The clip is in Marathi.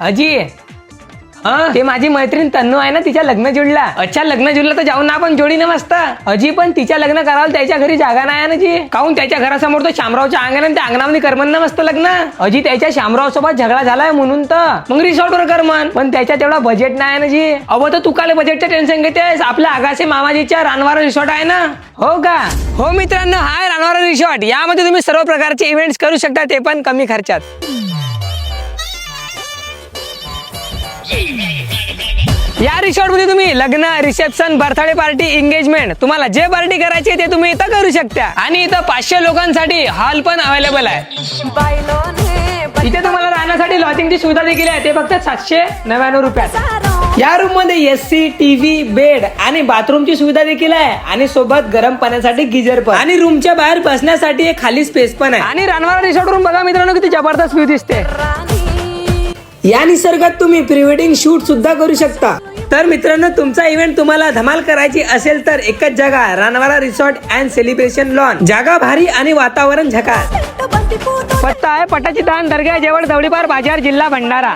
अजी ते माझी मैत्रीण तन्नू आहे ना, तिच्या लग्न जुळला. अच्छा, लग्न जुळला तर जाऊन ना आपण जोडीने मस्त. अजी पण तिच्या लग्न करायला त्याच्या घरी जागा नाही आहे ना जी. काहून त्याच्या घरासमोर तो शामरावच्या अंगण, त्या अंगणामध्ये करमन ना मस्त लग्न. अजी त्याच्या शामराव सोबत झगडा झालाय म्हणून तर मग रिसॉर्टवर करमन, पण त्याच्या तेवढा बजेट नाही आहे ना जी. अहो तर तू काल बजेटचं टेन्शन घेतेस. आपल्या आगासे मामाजीच्या रानवारा रिसॉर्ट आहे ना. हो का? हो मित्रांनो, हाय रानवारा रिसॉर्ट. यामध्ये तुम्ही सर्व प्रकारचे इव्हेंट्स करू शकता, ते पण कमी खर्चात. या रिसॉर्ट मध्ये तुम्ही लग्न, रिसेप्शन, बर्थडे पार्टी, एंगेजमेंट, तुम्हाला जे पार्टी करायची ते तुम्ही इथं करू शकता. आणि इथं 500 लोकांसाठी हॉल पण अवेलेबल आहे. इथे तुम्हाला राहण्यासाठी लॉजिंगची सुविधा देखील आहे, ते फक्त 799 रुपयात. या रूम मध्ये एसी, टीव्ही, बेड आणि बाथरूमची सुविधा देखील आहे, आणि सोबत गरम पाण्यासाठी गिझर पण, आणि रूमच्या बाहेर बसण्यासाठी एक खाली स्पेस पण आहे. आणि रानवारा रिसॉर्ट रूम बघा मित्रांनो, किती जबरदस्त व्ह्यू दिसते. या निसर्गात तुम्ही प्री वेडिंग शूट सुद्धा करू शकता. तर मित्रांनो, तुमचा इव्हेंट तुम्हाला धमाल करायची असेल तर एकच जागा, Ranwara resort and celebration lawn. जागा भारी आणि वातावरण झकास. पत्ता आहे पटाची दान दर्गा जवळ, दौडीपार बाजार, जिल्हा भंडारा.